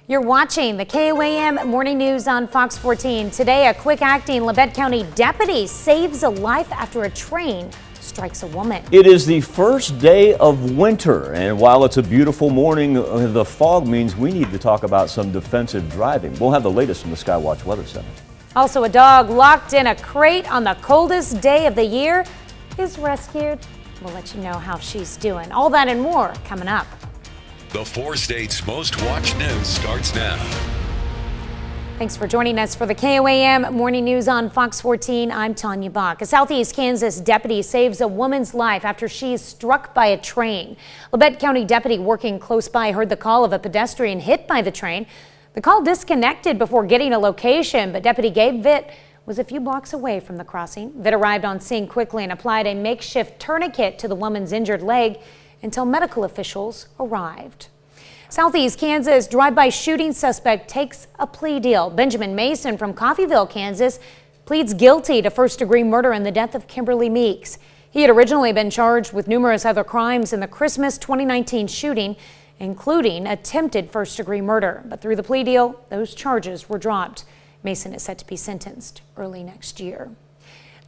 You're watching the KOAM Morning News on Fox 14. Today, a quick-acting Labette County deputy saves a life after a train strikes a woman. It is the first day of winter, and while it's a beautiful morning, the fog means we need to talk about some defensive driving. We'll have the latest from the Skywatch Weather Center. Also, a dog locked in a crate on the coldest day of the year is rescued. We'll let you know how she's doing. All that and more coming up. The 4 states' most watched news starts now. Thanks for joining us for the KOAM Morning News on Fox 14. I'm Tanya Bach. A Southeast Kansas deputy saves a woman's life after she is struck by a train. Labette County deputy working close by heard the call of a pedestrian hit by the train. The call disconnected before getting a location, but Deputy Gabe Vitt was a few blocks away from the crossing. Vitt arrived on scene quickly and applied a makeshift tourniquet to the woman's injured leg until medical officials arrived. Southeast Kansas drive-by shooting suspect takes a plea deal. Benjamin Mason from Coffeyville, Kansas, pleads guilty to first-degree murder in the death of Kimberly Meeks. He had originally been charged with numerous other crimes in the Christmas 2019 shooting, including attempted first-degree murder. But through the plea deal, those charges were dropped. Mason is set to be sentenced early next year.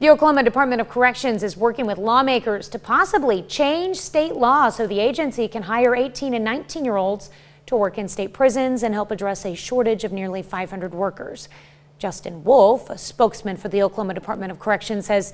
The Oklahoma Department of Corrections is working with lawmakers to possibly change state law so the agency can hire 18 and 19-year-olds to work in state prisons and help address a shortage of nearly 500 workers. Justin Wolf, a spokesman for the Oklahoma Department of Corrections, says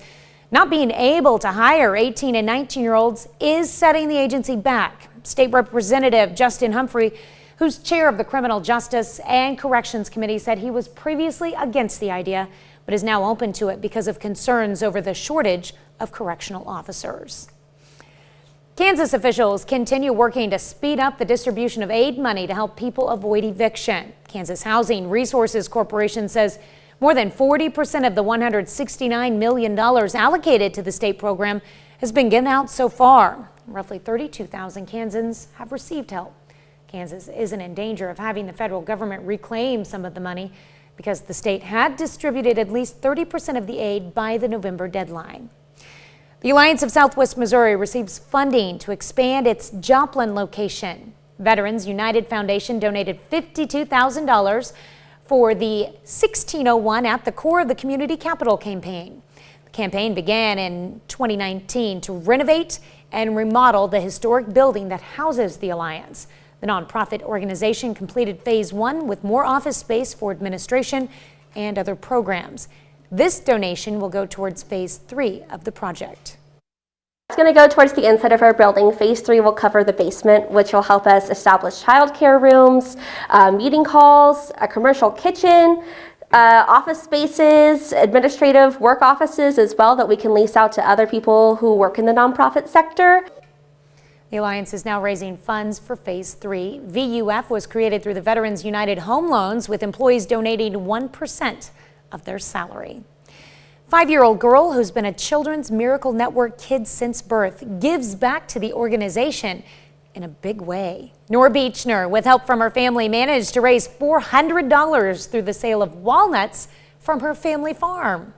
not being able to hire 18 and 19-year-olds is setting the agency back. State Representative Justin Humphrey, who's chair of the Criminal Justice and Corrections Committee, said he was previously against the idea, but is now open to it because of concerns over the shortage of correctional officers. Kansas officials continue working to speed up the distribution of aid money to help people avoid eviction. Kansas Housing Resources Corporation says more than 40% of the $169 million allocated to the state program has been given out so far. Roughly 32,000 Kansans have received help. Kansas isn't in danger of having the federal government reclaim some of the money because the state had distributed at least 30% of the aid by the November deadline. The Alliance of Southwest Missouri receives funding to expand its Joplin location. Veterans United Foundation donated $52,000 for the 1601 at the core of the community capital campaign. The campaign began in 2019 to renovate and remodel the historic building that houses the Alliance. The nonprofit organization completed phase 1 with more office space for administration and other programs. This donation will go towards phase 3 of the project. It's going to go towards the inside of our building. Phase 3 will cover the basement, which will help us establish childcare rooms, meeting halls, a commercial kitchen, office spaces, administrative work offices as well that we can lease out to other people who work in the nonprofit sector. The Alliance is now raising funds for phase 3. VUF was created through the Veterans United Home Loans, with employees donating 1% of their salary. 5-year-old girl who's been a Children's Miracle Network kid since birth gives back to the organization in a big way. Nora Beechner, with help from her family, managed to raise $400 through the sale of walnuts from her family farm.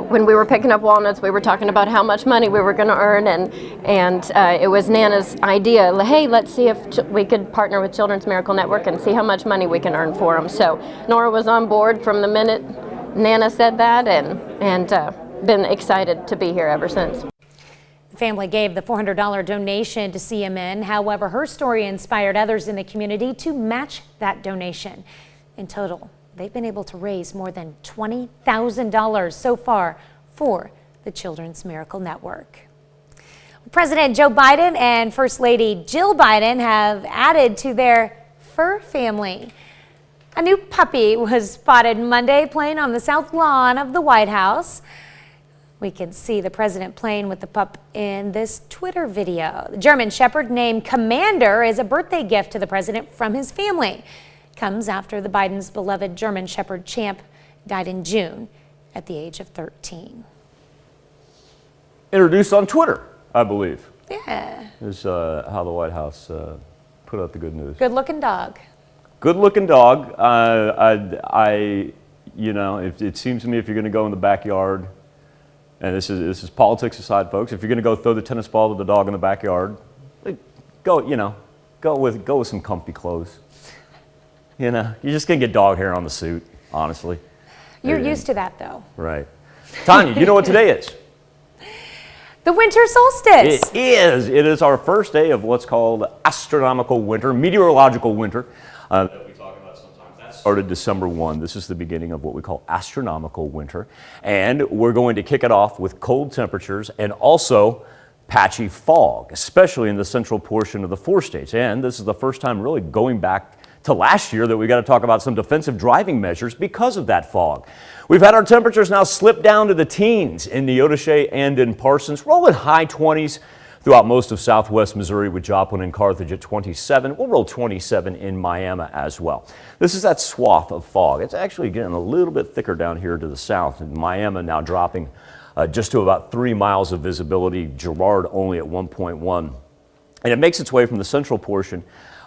When we were picking up walnuts, we were talking about how much money we were going to earn, and it was Nana's idea. Hey, let's see if we could partner with Children's Miracle Network and see how much money we can earn for them. So Nora was on board from the minute Nana said that, and been excited to be here ever since. The family gave the $400 donation to CMN. However, her story inspired others in the community to match that donation. In total, they've been able to raise more than $20,000 so far for the Children's Miracle Network. President Joe Biden and First Lady Jill Biden have added to their fur family. A new puppy was spotted Monday playing on the south lawn of the White House. We can see the president playing with the pup in this Twitter video. The German Shepherd named Commander is a birthday gift to the president from his family. Comes after the Biden's beloved German Shepherd Champ died in June at the age of 13. Introduced on Twitter, I believe. Yeah. Is how the White House put out the good news. Good looking dog. Good looking dog. You know, it seems to me if you're going to go in the backyard, and this is politics aside, folks, if you're going to go throw the tennis ball to the dog in the backyard, go, you know, go with some comfy clothes. You know, you're just gonna get dog hair on the suit, honestly. You're used to that, though. Right. Tanya, you know what today is? The winter solstice. It is. It is our first day of what's called astronomical winter, meteorological winter. That we talk about sometimes. That started December 1. This is the beginning of what we call astronomical winter. And we're going to kick it off with cold temperatures and also patchy fog, especially in the central portion of the 4 states. And this is the first time really going back to last year that we got to talk about some defensive driving measures because of that fog. We've had our temperatures now slip down to the teens in Neodesha and in Parsons, rolling high 20s throughout most of southwest Missouri with Joplin and Carthage at 27. We'll roll 27 in Miami as well. This is that swath of fog. It's actually getting a little bit thicker down here to the south, and Miami now dropping just to about 3 miles of visibility, Girard only at 1.1. And it makes its way from the central portion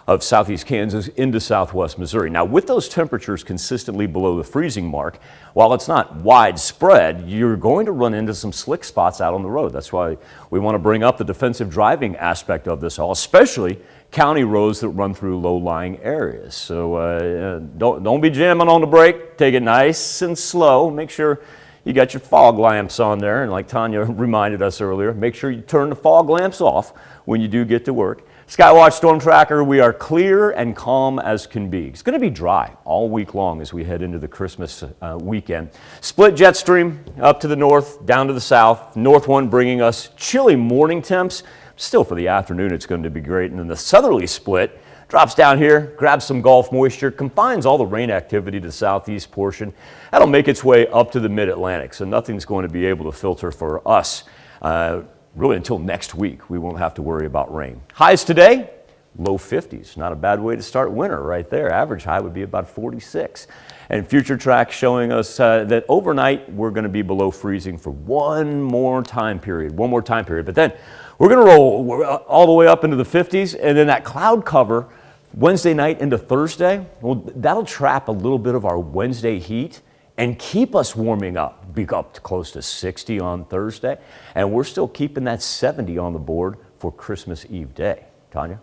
of southeast Kansas into southwest Missouri. Now, with those temperatures consistently below the freezing mark, while it's not widespread, you're going to run into some slick spots out on the road. That's why we want to bring up the defensive driving aspect of this all, especially county roads that run through low-lying areas. So don't be jamming on the brake. Take it nice and slow. Make sure you got your fog lamps on there, and like Tanya reminded us earlier, make sure you turn the fog lamps off when you do get to work. Skywatch Storm Tracker, we are clear and calm as can be. It's going to be dry all week long as we head into the Christmas weekend. Split jet stream up to the north, down to the south. North one bringing us chilly morning temps. Still for the afternoon, it's going to be great. And then the southerly split drops down here, grabs some Gulf moisture, confines all the rain activity to the southeast portion. That'll make its way up to the mid-Atlantic, so nothing's going to be able to filter for us. Really until next week, we won't have to worry about rain. Highs today, low 50s. Not a bad way to start winter right there. Average high would be about 46. And future tracks showing us that overnight we're going to be below freezing for one more time period. But then we're going to roll all the way up into the 50s, and then that cloud cover Wednesday night into Thursday, well, that'll trap a little bit of our Wednesday heat and keep us warming up, be up to close to 60 on Thursday, and we're still keeping that 70 on the board for Christmas Eve day. Tanya?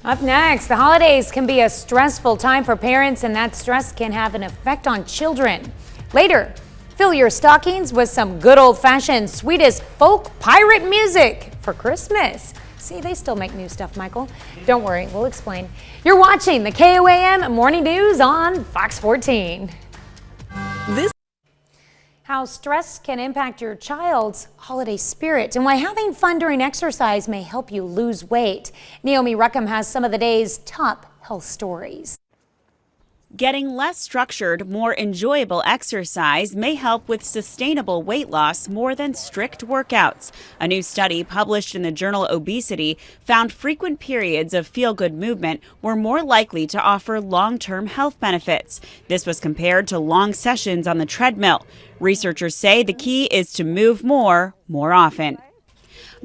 Up next, the holidays can be a stressful time for parents, and that stress can have an effect on children. Later, fill your stockings with some good old-fashioned Swedish folk pirate music for Christmas. See, they still make new stuff, Michael. Don't worry, we'll explain. You're watching the KOAM Morning News on Fox 14. How stress can impact your child's holiday spirit and why having fun during exercise may help you lose weight. Naomi Ruckham has some of the day's top health stories. Getting less structured, more enjoyable exercise may help with sustainable weight loss more than strict workouts. A new study published in the journal Obesity found frequent periods of feel-good movement were more likely to offer long-term health benefits. This was compared to long sessions on the treadmill. Researchers say the key is to move more often.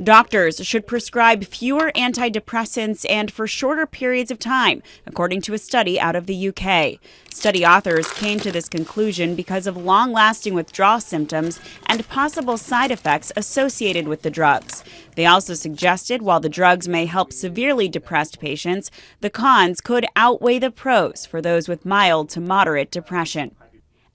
Doctors should prescribe fewer antidepressants and for shorter periods of time, according to a study out of the UK. Study authors came to this conclusion because of long-lasting withdrawal symptoms and possible side effects associated with the drugs. They also suggested while the drugs may help severely depressed patients, the cons could outweigh the pros for those with mild to moderate depression.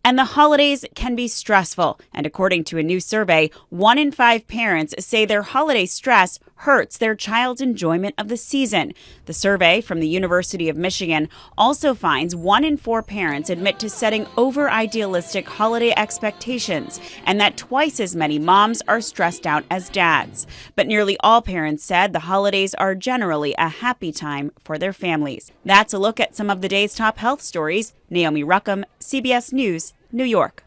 And the holidays can be stressful. And according to a new survey, 1 in 5 parents say their holiday stress hurts their child's enjoyment of the season. The survey from the University of Michigan also finds 1 in 4 parents admit to setting over-idealistic holiday expectations, and that twice as many moms are stressed out as dads. But nearly all parents said the holidays are generally a happy time for their families. That's a look at some of the day's top health stories. Naomi Ruckham, CBS News, New York.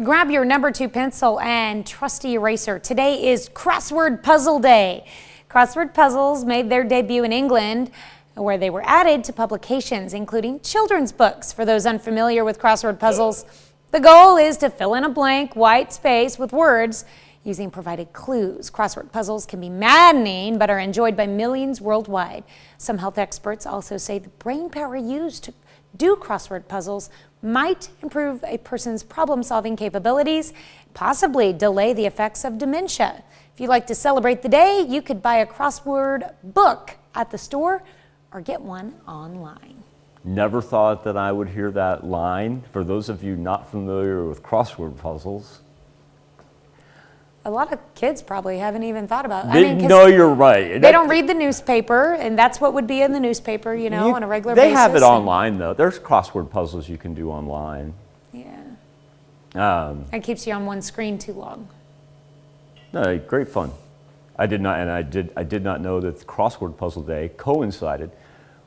Grab your number 2 pencil and trusty eraser. Today is Crossword Puzzle Day. Crossword puzzles made their debut in England, where they were added to publications, including children's books. For those unfamiliar with crossword puzzles, the goal is to fill in a blank white space with words using provided clues. Crossword puzzles can be maddening, but are enjoyed by millions worldwide. Some health experts also say the brain power used to do crossword puzzles might improve a person's problem-solving capabilities, possibly delay the effects of dementia. If you'd like to celebrate the day, you could buy a crossword book at the store or get one online. Never thought that I would hear that line. For those of you not familiar with crossword puzzles, A lot of kids probably haven't even thought about it. no, you're right. They don't read the newspaper, and that's what would be in the newspaper, on a regular basis. They have it online, though. There's crossword puzzles you can do online. Yeah. It keeps you on one screen too long. No, great fun. I did not know that the crossword puzzle day coincided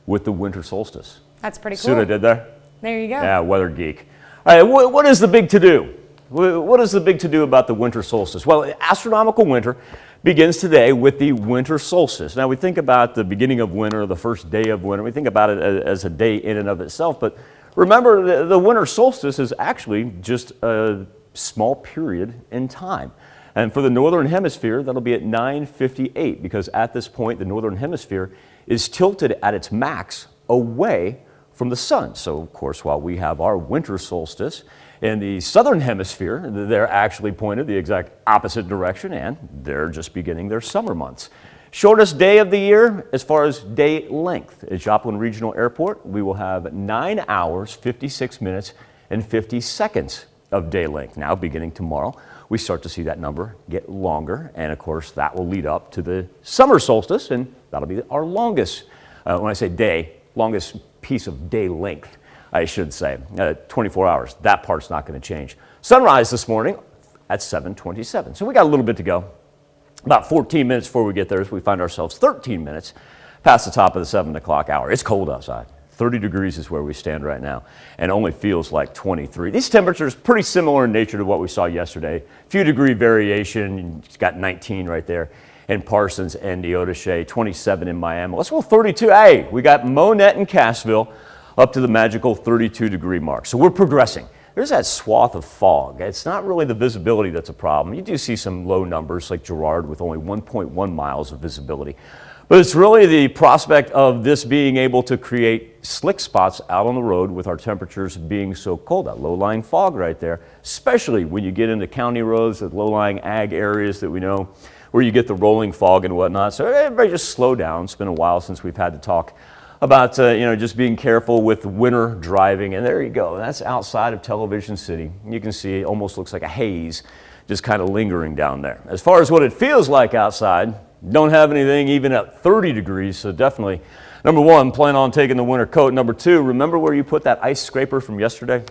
with the winter solstice. That's pretty cool. See what I did there? There you go. Yeah, weather geek. All right, what is the big to-do? What is the big to-do about the winter solstice? Well, astronomical winter begins today with the winter solstice. Now, we think about the beginning of winter, the first day of winter. We think about it as a day in and of itself. But remember, the winter solstice is actually just a small period in time. And for the northern hemisphere, that'll be at 9:58, because at this point, the northern hemisphere is tilted at its max away from the sun. So, of course, while we have our winter solstice, in the southern hemisphere, they're actually pointed the exact opposite direction, and they're just beginning their summer months. Shortest day of the year as far as day length. At Joplin Regional Airport, we will have 9 hours, 56 minutes, and 50 seconds of day length. Now, beginning tomorrow, we start to see that number get longer, and of course, that will lead up to the summer solstice, and that'll be our longest, when I say day, longest piece of day length, I should say, 24 hours. That part's not going to change. Sunrise this morning at 7:27. So we got a little bit to go. About 14 minutes before we get there, as we find ourselves 13 minutes past the top of the 7 o'clock hour. It's cold outside. 30 degrees is where we stand right now, and only feels like 23. These temperatures pretty similar in nature to what we saw yesterday. A few degree variation. It's got 19 right there in Parsons and Neodesha, 27 in Miami. Let's go 32. Hey, we got Monette and Cassville up to the magical 32-degree mark. So we're progressing. There's that swath of fog. It's not really the visibility that's a problem. You do see some low numbers like Girard with only 1.1 miles of visibility. But it's really the prospect of this being able to create slick spots out on the road with our temperatures being so cold. That low-lying fog right there, especially when you get into county roads, the low-lying ag areas that we know where you get the rolling fog and whatnot. So everybody just slow down. It's been a while since we've had to talk about just being careful with winter driving, and there you go. That's outside of Television City. You can see it almost looks like a haze just kind of lingering down there. As far as what it feels like outside, don't have anything even at 30 degrees, so definitely, number one, plan on taking the winter coat. Number two, remember where you put that ice scraper from yesterday?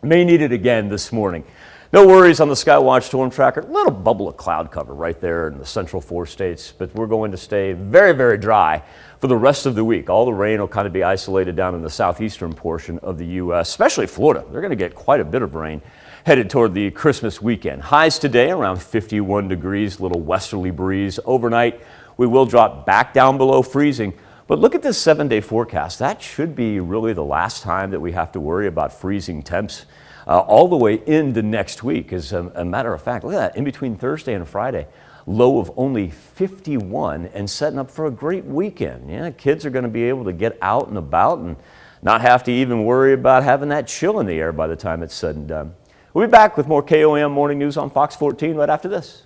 May need it again this morning. No worries on the Skywatch Storm Tracker. Little bubble of cloud cover right there in the central 4 states, but we're going to stay very, very dry for the rest of the week. All the rain will kind of be isolated down in the southeastern portion of the U.S., especially Florida. They're going to get quite a bit of rain headed toward the Christmas weekend. Highs today around 51 degrees, little westerly breeze. Overnight, we will drop back down below freezing. But look at this 7-day forecast. That should be really the last time that we have to worry about freezing temps all the way into next week. As a matter of fact, look at that, in between Thursday and Friday, low of only 51 and setting up for a great weekend. Yeah, kids are going to be able to get out and about and not have to even worry about having that chill in the air by the time it's said and done. We'll be back with more KOAM Morning News on Fox 14 right after this.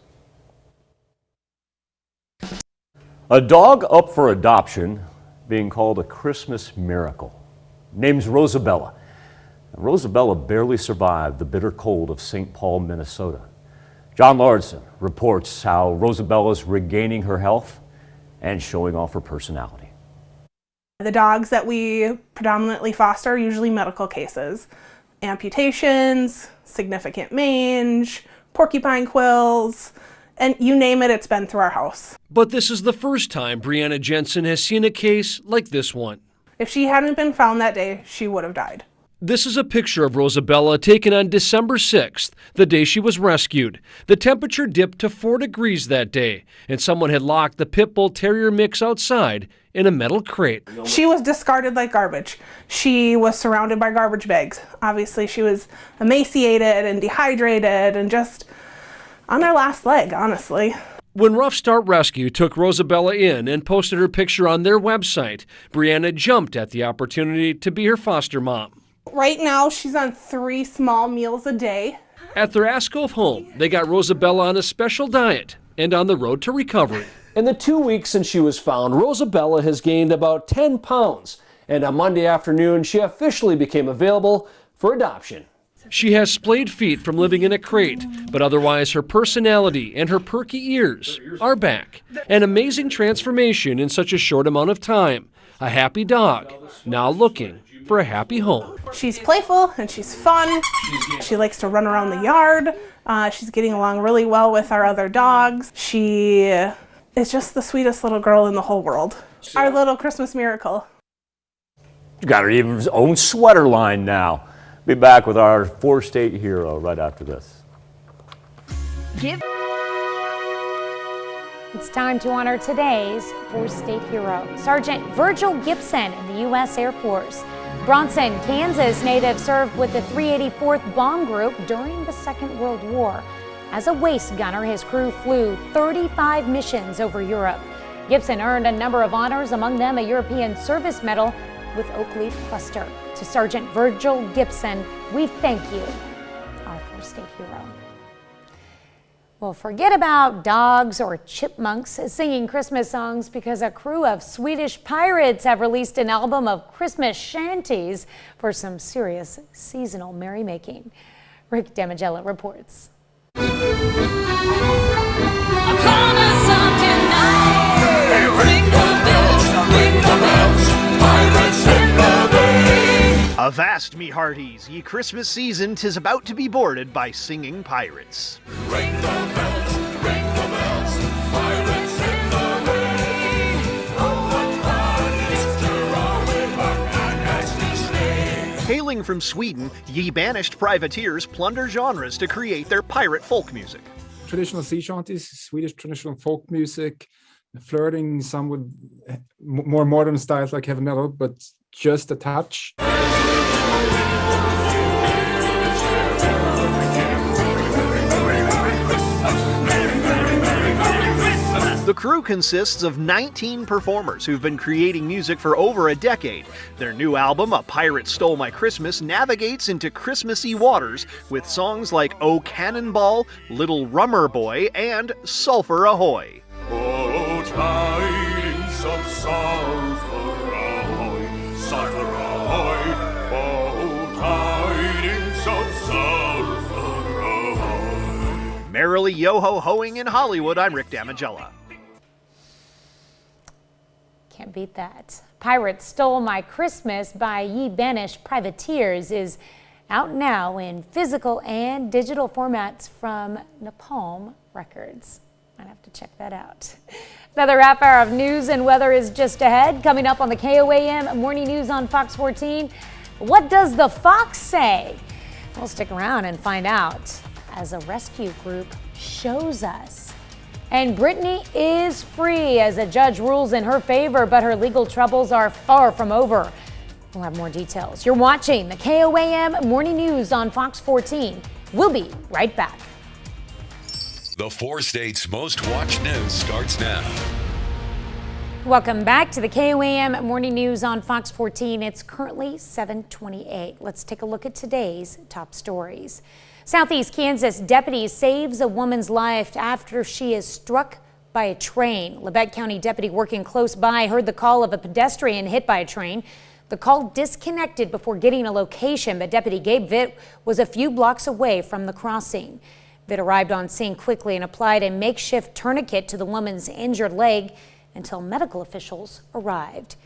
A dog up for adoption being called a Christmas miracle. Name's Rosabella. Rosabella barely survived the bitter cold of St. Paul, Minnesota. John Lauritsen reports how Rosabella's regaining her health and showing off her personality. The dogs that we predominantly foster are usually medical cases. Amputations, significant mange, porcupine quills, and you name it, it's been through our house. But this is the first time Brianna Jensen has seen a case like this one. If she hadn't been found that day, she would have died. This is a picture of Rosabella taken on December 6th, the day she was rescued. The temperature dipped to 4 degrees that day, and someone had locked the Pit Bull Terrier mix outside in a metal crate. She was discarded like garbage. She was surrounded by garbage bags. Obviously, she was emaciated and dehydrated and just on her last leg, honestly. When Rough Start Rescue took Rosabella in and posted her picture on their website, Brianna jumped at the opportunity to be her foster mom. Right now, she's on 3 small meals a day. At their Ascove home, they got Rosabella on a special diet and on the road to recovery. In the 2 weeks since she was found, Rosabella has gained about 10 pounds, and on Monday afternoon, she officially became available for adoption. She has splayed feet from living in a crate, but otherwise her personality and her perky ears are back. An amazing transformation in such a short amount of time. A happy dog, now looking for a happy home. She's playful and she's fun. She likes to run around the yard. She's getting along really well with our other dogs. She is just the sweetest little girl in the whole world. Our little Christmas miracle. She's got her even own sweater line now. Be back with our four-state hero right after this. It's time to honor today's four-state hero, Sergeant Virgil Gibson in the U.S. Air Force. Bronson, Kansas native, served with the 384th Bomb Group during the Second World War. As a waist gunner, his crew flew 35 missions over Europe. Gibson earned a number of honors, among them a European Service Medal with Oak Leaf Cluster. To Sergeant Virgil Gibson, we thank you, our four-state hero. Well, forget about dogs or chipmunks singing Christmas songs, because a crew of Swedish pirates have released an album of Christmas shanties for some serious seasonal merrymaking. Rick Damigella reports. Avast, me hearties, ye Christmas season 'tis about to be boarded by singing pirates. Ring the bells, pirates in the way. Oh, what fun is to row with hook and Christmas Day. Hailing from Sweden, ye banished privateers plunder genres to create their pirate folk music. Traditional sea shanties, Swedish traditional folk music, flirting some with more modern styles like heavy metal, but just a touch. The crew consists of 19 performers who've been creating music for over a decade. Their new album, A Pirate Stole My Christmas, navigates into Christmassy waters with songs like Oh Cannonball, Little Rummer Boy, and Sulphur Ahoy. Oh, tidings of sulphur ahoy, sulphur ahoy. Oh, tidings of sulphur ahoy. Merrily yo-ho-hoing in Hollywood, I'm Rick Damigella. Can't beat that. Pirates Stole My Christmas by Ye Banished Privateers is out now in physical and digital formats from Napalm Records. Might have to check that out. Another half hour of news and weather is just ahead. Coming up on the KOAM Morning News on Fox 14. What does the fox say? We'll stick around and find out as a rescue group shows us. And Brittany is free as a judge rules in her favor, but her legal troubles are far from over. We'll have more details. You're watching the KOAM Morning News on Fox 14. We'll be right back. The four states' most watched news starts now. Welcome back to the KOAM Morning News on Fox 14. It's currently 7:28. Let's take a look at today's top stories. Southeast Kansas deputy saves a woman's life after she is struck by a train. Labette County deputy working close by heard the call of a pedestrian hit by a train. The call disconnected before getting a location, but Deputy Gabe Vitt was a few blocks away from the crossing. Vitt arrived on scene quickly and applied a makeshift tourniquet to the woman's injured leg until medical officials arrived.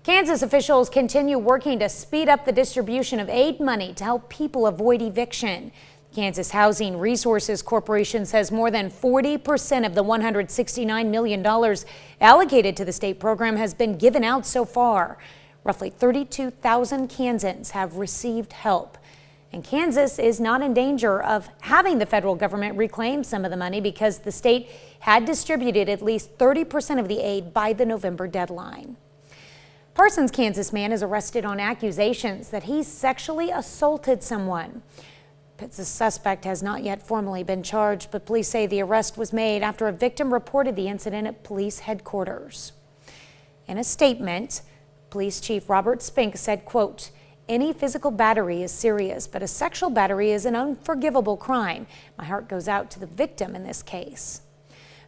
Kansas officials continue working to speed up the distribution of aid money to help people avoid eviction. Kansas Housing Resources Corporation says more than 40% of the $169 million allocated to the state program has been given out so far. Roughly 32,000 Kansans have received help. And Kansas is not in danger of having the federal government reclaim some of the money because the state had distributed at least 30% of the aid by the November deadline. Parsons, Kansas man is arrested on accusations that he sexually assaulted someone. The suspect has not yet formally been charged, but police say the arrest was made after a victim reported the incident at police headquarters. In a statement, Police Chief Robert Spink said, quote, "Any physical battery is serious, but a sexual battery is an unforgivable crime. My heart goes out to the victim in this case."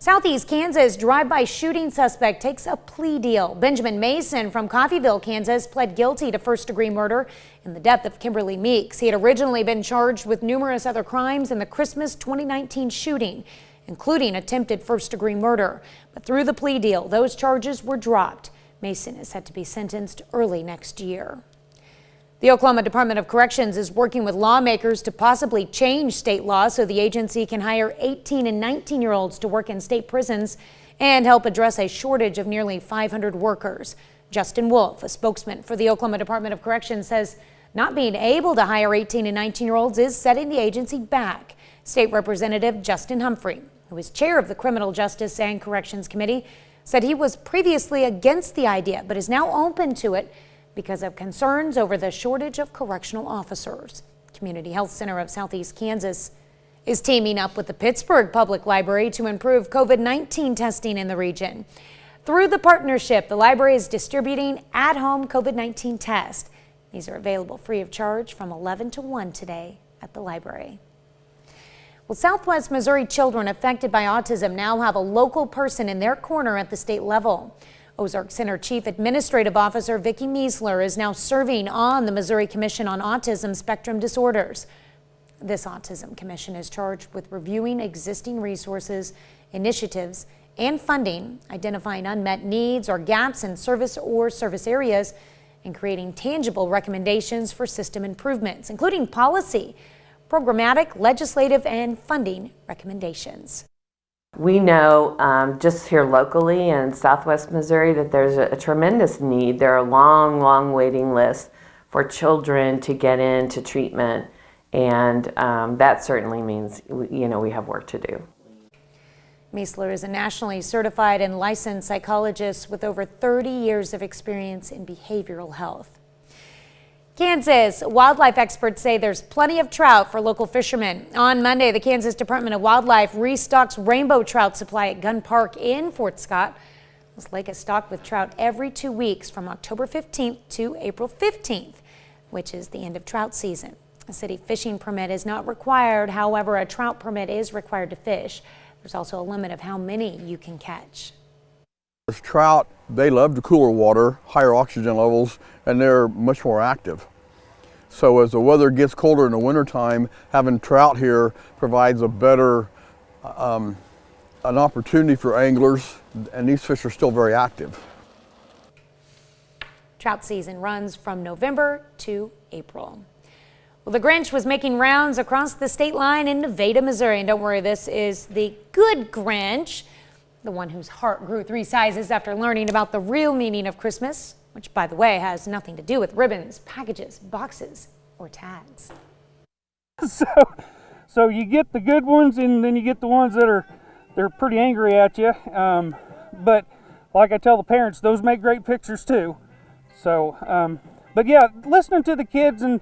Southeast Kansas drive-by shooting suspect takes a plea deal. Benjamin Mason from Coffeyville, Kansas, pled guilty to first-degree murder in the death of Kimberly Meeks. He had originally been charged with numerous other crimes in the Christmas 2019 shooting, including attempted first-degree murder. But through the plea deal, those charges were dropped. Mason is set to be sentenced early next year. The Oklahoma Department of Corrections is working with lawmakers to possibly change state law so the agency can hire 18 and 19-year-olds to work in state prisons and help address a shortage of nearly 500 workers. Justin Wolf, a spokesman for the Oklahoma Department of Corrections, says not being able to hire 18 and 19-year-olds is setting the agency back. State Representative Justin Humphrey, who is chair of the Criminal Justice and Corrections Committee, said he was previously against the idea but is now open to it because of concerns over the shortage of correctional officers. Community Health Center of Southeast Kansas is teaming up with the Pittsburgh Public Library to improve COVID-19 testing in the region. Through the partnership, the library is distributing at-home COVID-19 tests. These are available free of charge from 11 to 1 today at the library. Well, Southwest Missouri children affected by autism now have a local person in their corner at the state level. Ozark Center Chief Administrative Officer Vicki Meisler is now serving on the Missouri Commission on Autism Spectrum Disorders. This Autism Commission is charged with reviewing existing resources, initiatives, and funding, identifying unmet needs or gaps in service or service areas, and creating tangible recommendations for system improvements, including policy, programmatic, legislative, and funding recommendations. We know just here locally in Southwest Missouri that there's a tremendous need. There are long waiting lists for children to get into treatment, and that certainly means we have work to do. Meisler is a nationally certified and licensed psychologist with over 30 years of experience in behavioral health. Kansas wildlife experts say there's plenty of trout for local fishermen. On Monday, the Kansas Department of Wildlife restocks rainbow trout supply at Gunn Park in Fort Scott. This lake is stocked with trout every 2 weeks from October 15th to April 15th, which is the end of trout season. A city fishing permit is not required. However, a trout permit is required to fish. There's also a limit of how many you can catch. There's trout, they love the cooler water, higher oxygen levels, and they're much more active. So as the weather gets colder in the wintertime, having trout here provides a better an opportunity for anglers, and these fish are still very active. Trout season runs from November to April. Well, the Grinch was making rounds across the state line in Nevada, Missouri. And don't worry, this is the good Grinch, the one whose heart grew 3 sizes after learning about the real meaning of Christmas, which, by the way, has nothing to do with ribbons, packages, boxes, or tags. So you get the good ones, and then you get the ones that they're pretty angry at you. But like I tell the parents, those make great pictures too. So, but yeah, listening to the kids and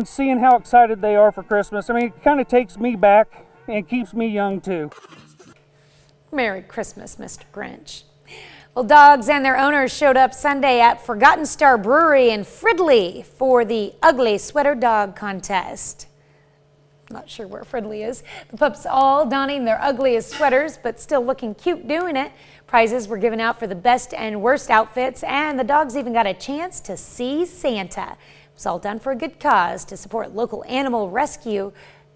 seeing how excited they are for Christmas, I mean, it kind of takes me back and keeps me young too. Merry Christmas, Mr. Grinch. Well, dogs and their owners showed up Sunday at Forgotten Star Brewery in Fridley for the Ugly Sweater Dog Contest. Not sure where Fridley is. The pups all donning their ugliest sweaters, but still looking cute doing it. Prizes were given out for the best and worst outfits, and the dogs even got a chance to see Santa. It was all done for a good cause to support local animal rescue,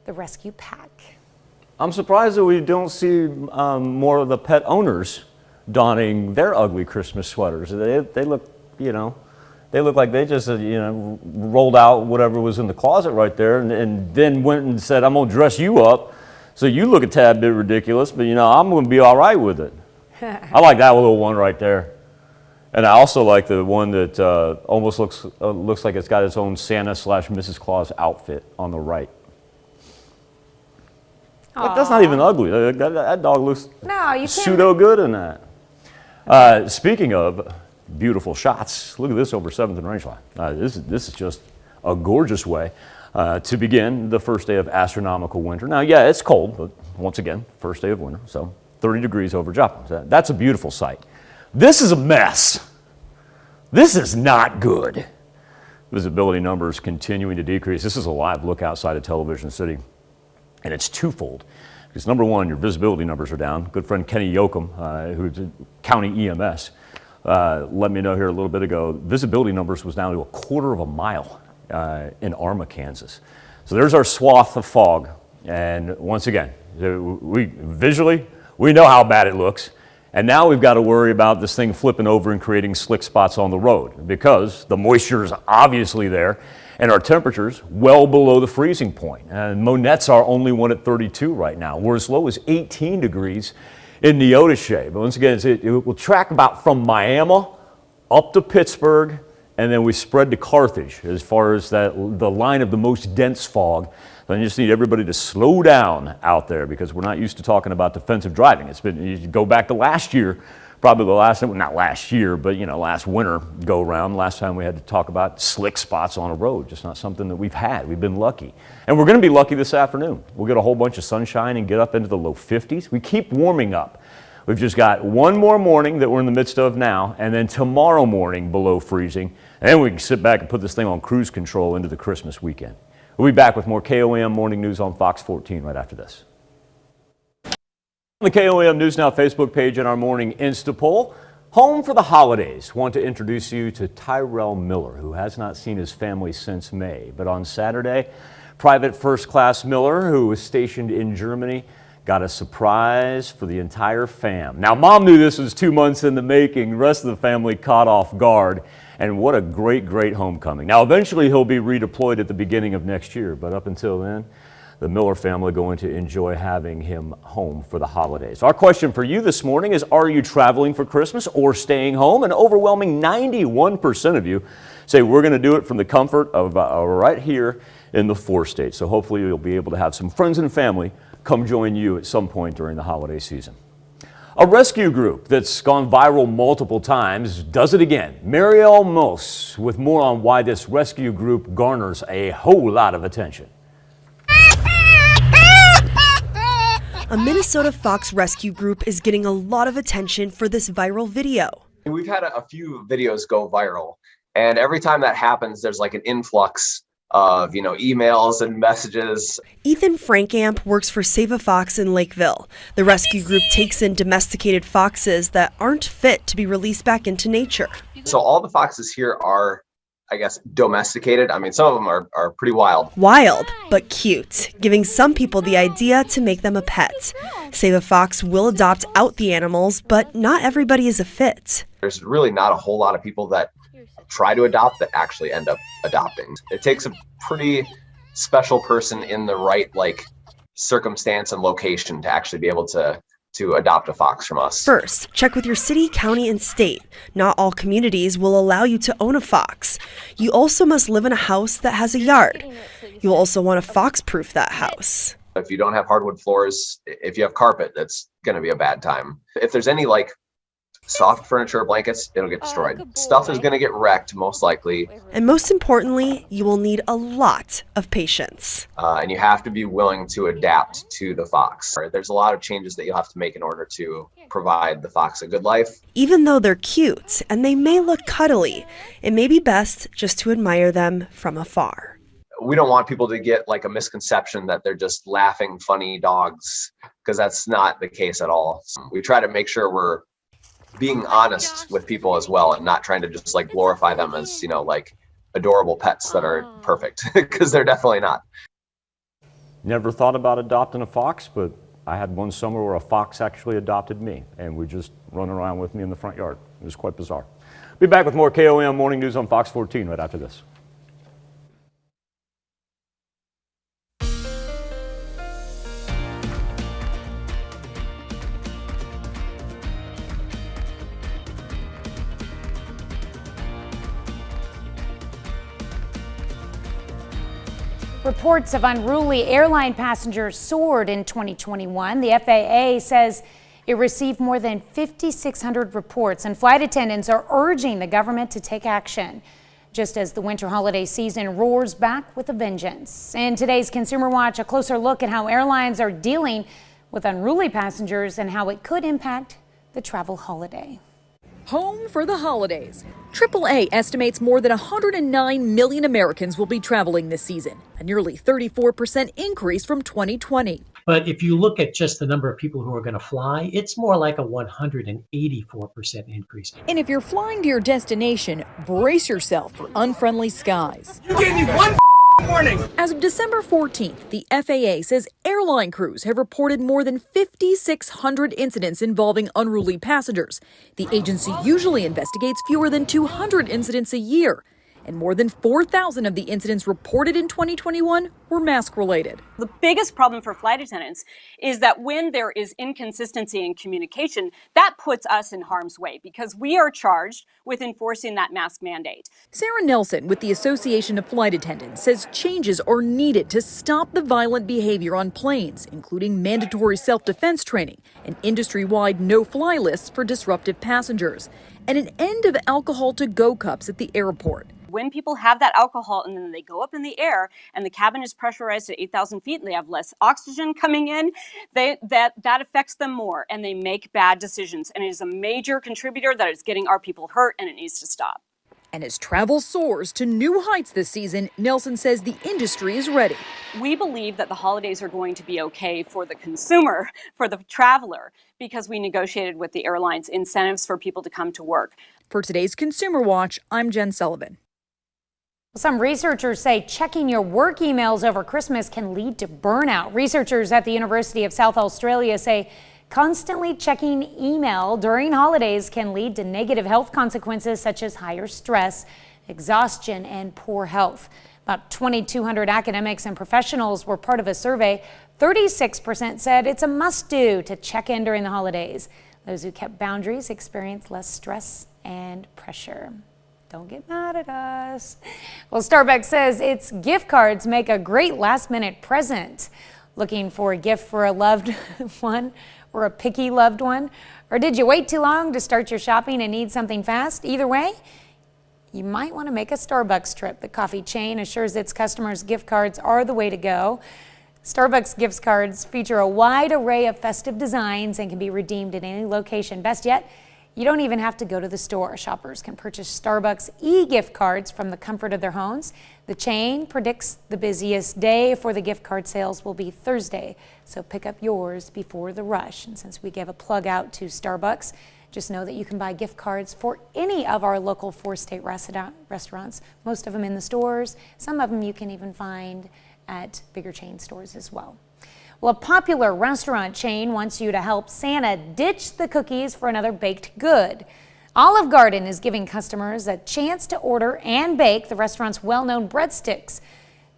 the Rescue Pack. I'm surprised that we don't see more of the pet owners donning their ugly Christmas sweaters. They look, they look like they just, rolled out whatever was in the closet right there and then went and said, I'm going to dress you up so you look a tad bit ridiculous, but I'm going to be all right with it. I like that little one right there. And I also like the one that almost looks like it's got its own Santa/Mrs. Claus outfit on the right. Like, that's not even ugly. That dog looks pseudo good in that. Speaking of beautiful shots, look at this over 7th and Rangeline. This is just a gorgeous way to begin the first day of astronomical winter. Now, yeah, it's cold, but once again, first day of winter, so 30 degrees over Joplin. That's a beautiful sight. This is a mess. This is not good. Visibility numbers continuing to decrease. This is a live look outside of Television City, and it's twofold. Because number one, your visibility numbers are down. Good friend Kenny Yoakum, who's county EMS, let me know here a little bit ago, visibility numbers was down to 1/4 of a mile in Arma, Kansas. So there's our swath of fog. And once again, visually, we know how bad it looks. And now we've got to worry about this thing flipping over and creating slick spots on the road because the moisture is obviously there and our temperatures well below the freezing point. And Monette's our only one at 32 right now. We're as low as 18 degrees in Neodesha. But once again, it will track about from Miami up to Pittsburgh, and then we spread to Carthage as far as the line of the most dense fog. Then you just need everybody to slow down out there because we're not used to talking about defensive driving. It's been, you go back to last year, probably the last, not last year, but last winter go around, last time we had to talk about slick spots on a road, just not something that we've had. We've been lucky. And we're going to be lucky this afternoon. We'll get a whole bunch of sunshine and get up into the low 50s. We keep warming up. We've just got one more morning that we're in the midst of now, and then tomorrow morning below freezing. And then we can sit back and put this thing on cruise control into the Christmas weekend. We'll be back with more KOAM Morning News on Fox 14 right after this. On the KOAM News Now Facebook page and our morning Insta poll, home for the holidays. Want to introduce you to Tyrell Miller, who has not seen his family since May. But on Saturday, Private First Class Miller, who was stationed in Germany, got a surprise for the entire fam. Now, Mom knew this was 2 months in the making. The rest of the family caught off guard. And what a great, great homecoming. Now, eventually he'll be redeployed at the beginning of next year, but up until then, the Miller family going to enjoy having him home for the holidays. Our question for you this morning is, are you traveling for Christmas or staying home? An overwhelming 91% of you say we're going to do it from the comfort of right here in the 4 states. So hopefully you'll be able to have some friends and family come join you at some point during the holiday season. A rescue group that's gone viral multiple times does it again. Marielle Moss with more on why this rescue group garners a whole lot of attention. A Minnesota fox rescue group is getting a lot of attention for this viral video. We've had a few videos go viral, and every time that happens, there's like an influx of, emails and messages. Ethan Frankamp works for Save a Fox in Lakeville. The rescue group takes in domesticated foxes that aren't fit to be released back into nature. So all the foxes here are, I guess, domesticated. I mean, some of them are pretty wild. Wild, but cute, giving some people the idea to make them a pet. Save a Fox will adopt out the animals, but not everybody is a fit. There's really not a whole lot of people that try to adopt that actually end up adopting. It takes a pretty special person in the right circumstance and location to actually be able to adopt a fox from us. First, check with your city, county, and state. Not all communities will allow you to own a fox. You also must live in a house that has a yard. You'll also want to fox-proof that house. If you don't have hardwood floors, if you have carpet, that's going to be a bad time. If there's any soft furniture or blankets, it'll get destroyed. Stuff is going to get wrecked, most likely. And most importantly, you will need a lot of patience. And you have to be willing to adapt to the fox. There's a lot of changes that you'll have to make in order to provide the fox a good life. Even though they're cute and they may look cuddly, it may be best just to admire them from afar. We don't want people to get a misconception that they're just laughing, funny dogs, because that's not the case at all. So we try to make sure we're being honest with people as well and not trying to just glorify them as, adorable pets that are perfect, because they're definitely not. Never thought about adopting a fox, but I had one summer where a fox actually adopted me and would just run around with me in the front yard. It was quite bizarre. Be back with more KOAM Morning News on Fox 14 right after this. Reports of unruly airline passengers soared in 2021. The FAA says it received more than 5,600 reports, and flight attendants are urging the government to take action, just as the winter holiday season roars back with a vengeance. In today's Consumer Watch, a closer look at how airlines are dealing with unruly passengers and how it could impact the travel holiday. Home for the holidays. AAA estimates more than 109 million Americans will be traveling this season, a nearly 34% increase from 2020. But if you look at just the number of people who are going to fly, it's more like a 184% increase. And if you're flying to your destination, brace yourself for unfriendly skies. You gave me one warning. As of December 14th, the FAA says airline crews have reported more than 5,600 incidents involving unruly passengers. The agency usually investigates fewer than 200 incidents a year. And more than 4,000 of the incidents reported in 2021 were mask-related. The biggest problem for flight attendants is that when there is inconsistency in communication, that puts us in harm's way because we are charged with enforcing that mask mandate. Sarah Nelson with the Association of Flight Attendants says changes are needed to stop the violent behavior on planes, including mandatory self-defense training and industry-wide no-fly lists for disruptive passengers, and an end of alcohol-to-go cups at the airport. When people have that alcohol and then they go up in the air and the cabin is pressurized at 8,000 feet and they have less oxygen coming in, that affects them more and they make bad decisions. And it is a major contributor that is getting our people hurt and it needs to stop. And as travel soars to new heights this season, Nelson says the industry is ready. We believe that the holidays are going to be okay for the consumer, for the traveler, because we negotiated with the airlines incentives for people to come to work. For today's Consumer Watch, I'm Jen Sullivan. Some researchers say checking your work emails over Christmas can lead to burnout. Researchers at the University of South Australia say constantly checking email during holidays can lead to negative health consequences such as higher stress, exhaustion, and poor health. About 2,200 academics and professionals were part of a survey. 36% said it's a must-do to check in during the holidays. Those who kept boundaries experienced less stress and pressure. Don't get mad at us. Well, Starbucks says its gift cards make a great last-minute present. Looking for a gift for a loved one or a picky loved one? Or did you wait too long to start your shopping and need something fast? Either way, you might want to make a Starbucks trip. The coffee chain assures its customers gift cards are the way to go. Starbucks gift cards feature a wide array of festive designs and can be redeemed at any location. Best yet, you don't even have to go to the store. Shoppers can purchase Starbucks e-gift cards from the comfort of their homes. The chain predicts the busiest day for the gift card sales will be Thursday, so pick up yours before the rush. And since we gave a plug out to Starbucks, just know that you can buy gift cards for any of our local 4-state restaurants, most of them in the stores. Some of them you can even find at bigger chain stores as well. Well, a popular restaurant chain wants you to help Santa ditch the cookies for another baked good. Olive Garden is giving customers a chance to order and bake the restaurant's well-known breadsticks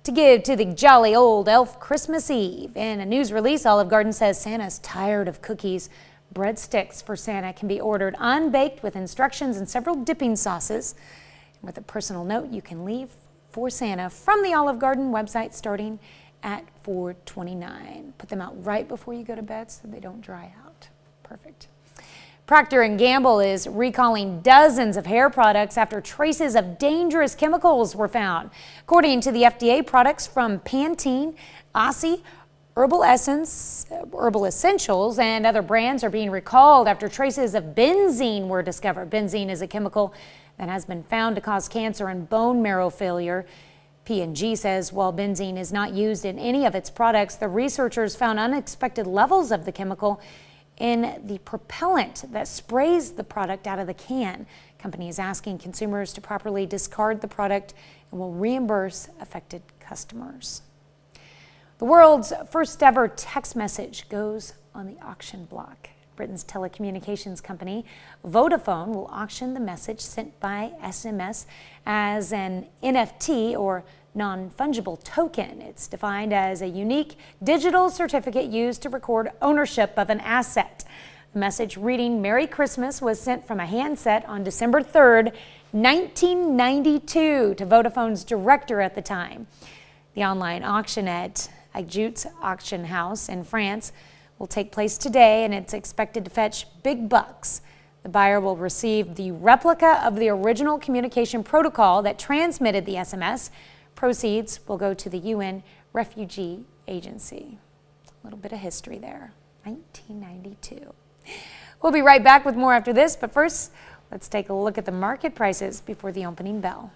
to give to the jolly old elf Christmas Eve. In a news release, Olive Garden says Santa's tired of cookies. Breadsticks for Santa can be ordered unbaked with instructions and several dipping sauces. And with a personal note you can leave for Santa from the Olive Garden website starting at $4.29. Put them out right before you go to bed so they don't dry out. Perfect. Procter & Gamble is recalling dozens of hair products after traces of dangerous chemicals were found. According to the FDA, products from Pantene, Aussie, Herbal Essentials, and other brands are being recalled after traces of benzene were discovered. Benzene is a chemical that has been found to cause cancer and bone marrow failure. P&G says while benzene is not used in any of its products, the researchers found unexpected levels of the chemical in the propellant that sprays the product out of the can. The company is asking consumers to properly discard the product and will reimburse affected customers. The world's first ever text message goes on the auction block. Britain's telecommunications company Vodafone will auction the message sent by SMS as an NFT or non-fungible token. It's defined as a unique digital certificate used to record ownership of an asset. The message reading Merry Christmas was sent from a handset on December 3rd, 1992 to Vodafone's director at the time. The online auction at Ajout's auction house in France will take place today, and it's expected to fetch big bucks. The buyer will receive the replica of the original communication protocol that transmitted the SMS. Proceeds will go to the UN Refugee Agency. A little bit of history there. 1992. We'll be right back with more after this, but first, let's take a look at the market prices before the opening bell.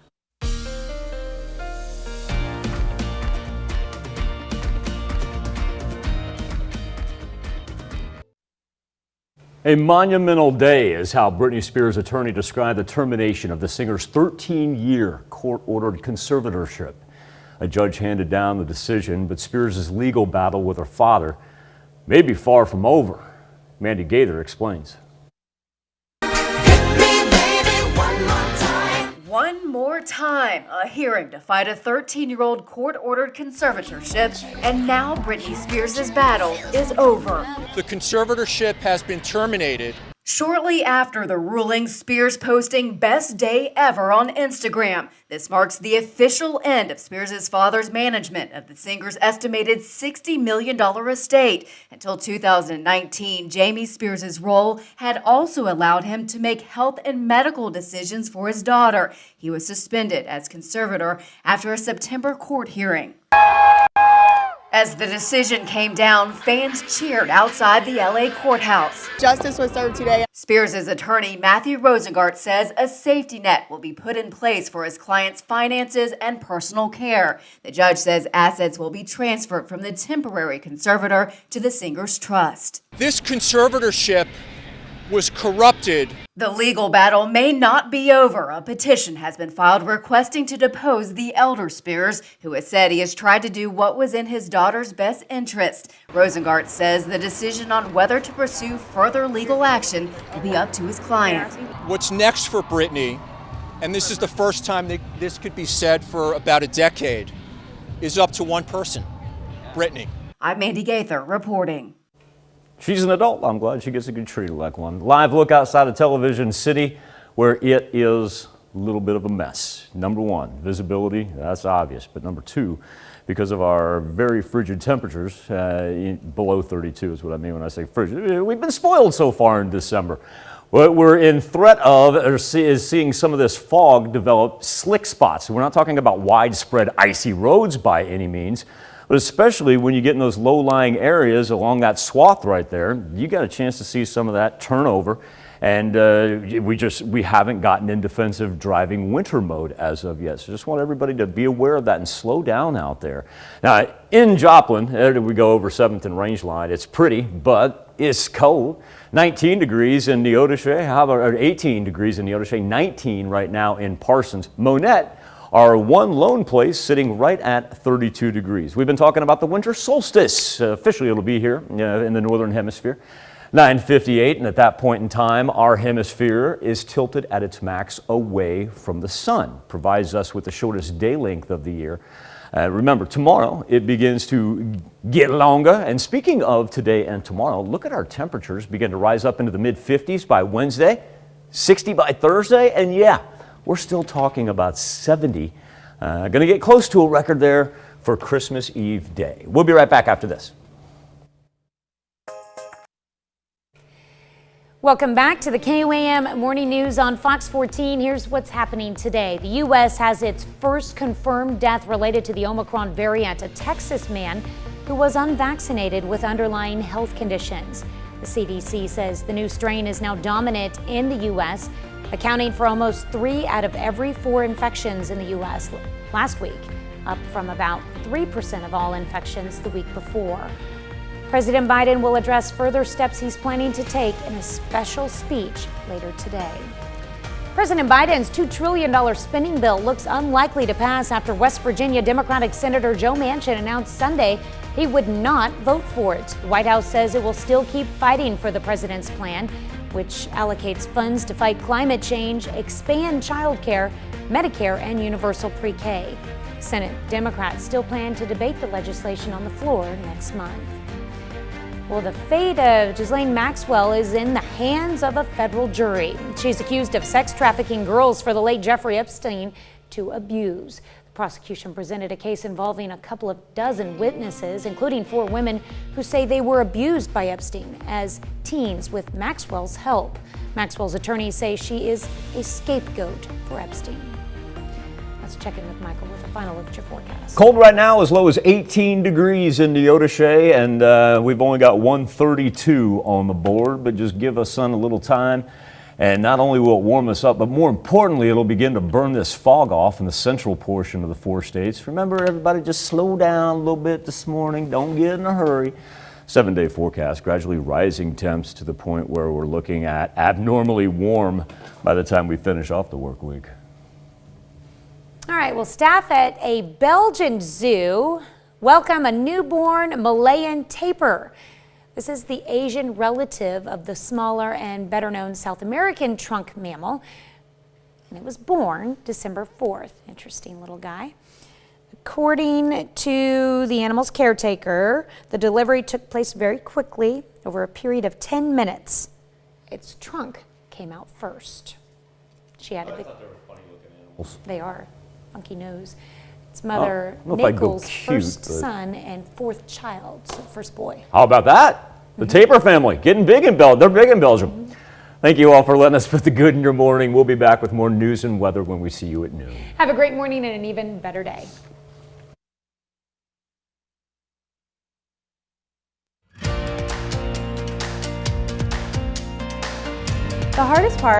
A monumental day is how Britney Spears' attorney described the termination of the singer's 13-year court-ordered conservatorship. A judge handed down the decision, but Spears' legal battle with her father may be far from over. Mandy Gaither explains. One more time, a hearing to fight a 13-year-old court-ordered conservatorship, and now Britney Spears' battle is over. The conservatorship has been terminated. Shortly after the ruling, Spears posting best day ever on Instagram. This marks the official end of Spears' father's management of the singer's estimated $60 million estate. Until 2019, Jamie Spears' role had also allowed him to make health and medical decisions for his daughter. He was suspended as conservator after a September court hearing. As the decision came down, fans cheered outside the LA courthouse. Justice was served today. Spears' attorney, Matthew Rosengart, says a safety net will be put in place for his client's finances and personal care. The judge says assets will be transferred from the temporary conservator to the singer's trust. This conservatorship was corrupted. The legal battle may not be over. A petition has been filed requesting to depose the elder Spears, who has said he has tried to do what was in his daughter's best interest. Rosengart says the decision on whether to pursue further legal action will be up to his client. What's next for Britney, and this is the first time that this could be said for about a decade, is up to one person, Britney. I'm Mandy Gaither reporting. She's an adult. I'm glad she gets a good treat like one. Live look outside of Television City, where it is a little bit of a mess. Number one, visibility, that's obvious. But number two, because of our very frigid temperatures, below 32 is what I mean when I say frigid. We've been spoiled so far in December. What we're in threat of is seeing some of this fog develop slick spots. We're not talking about widespread icy roads by any means, but especially when you get in those low-lying areas along that swath right there, you got a chance to see some of that turnover. And we haven't gotten in defensive driving winter mode as of yet. So just want everybody to be aware of that and slow down out there. Now in Joplin, we go over 7th and Range Line. It's pretty, but it's cold. 19 degrees in Neodesha, how about 18 degrees in Neodesha, 19 right now in Parsons. Monette, our one lone place, sitting right at 32 degrees. We've been talking about the winter solstice. Officially, it'll be here in the northern hemisphere. 9:58, and at that point in time, our hemisphere is tilted at its max away from the sun. Provides us with the shortest day length of the year. Remember, tomorrow it begins to get longer. And speaking of today and tomorrow, look at our temperatures begin to rise up into the mid-50s by Wednesday, 60 by Thursday, and yeah, we're still talking about 70. Going to get close to a record there for Christmas Eve Day. We'll be right back after this. Welcome back to the KOAM Morning News on Fox 14. Here's what's happening today. The U.S. has its first confirmed death related to the Omicron variant, a Texas man who was unvaccinated with underlying health conditions. The CDC says the new strain is now dominant in the U.S., accounting for almost 3 out of every 4 infections in the U.S. last week, up from about 3% of all infections the week before. President Biden will address further steps he's planning to take in a special speech later today. President Biden's $2 trillion spending bill looks unlikely to pass after West Virginia Democratic Senator Joe Manchin announced Sunday he would not vote for it. The White House says it will still keep fighting for the president's plan, which allocates funds to fight climate change, expand child care, Medicare, and universal pre-K. Senate Democrats still plan to debate the legislation on the floor next month. Well, the fate of Ghislaine Maxwell is in the hands of a federal jury. She's accused of sex trafficking girls for the late Jeffrey Epstein to abuse. The prosecution presented a case involving a couple of dozen witnesses, including 4 women who say they were abused by Epstein as teens with Maxwell's help. Maxwell's attorneys say she is a scapegoat for Epstein. Let's check in with Michael with a final look at your forecast. Cold right now, as low as 18 degrees in Neodesha, and we've only got 132 on the board, but just give us sun a little time. And not only will it warm us up, but more importantly, it'll begin to burn this fog off in the central portion of the 4 states. Remember, everybody, just slow down a little bit this morning. Don't get in a hurry. 7-day forecast, gradually rising temps to the point where we're looking at abnormally warm by the time we finish off the work week. All right, well, staff at a Belgian zoo welcome a newborn Malayan tapir. This is the Asian relative of the smaller and better known South American trunk mammal. And it was born December 4th. Interesting little guy. According to the animal's caretaker, the delivery took place very quickly over a period of 10 minutes. Its trunk came out first. She added I thought they were funny looking animals. They are. Funky nose. Its mother, I don't know if I'd go Nakel's cute, first but- son and fourth child, so first boy. How about that? The tapir family getting big in Belgium. They're big in Belgium. Thank you all for letting us put the good in your morning. We'll be back with more news and weather when we see you at noon. Have a great morning and an even better day. The hardest part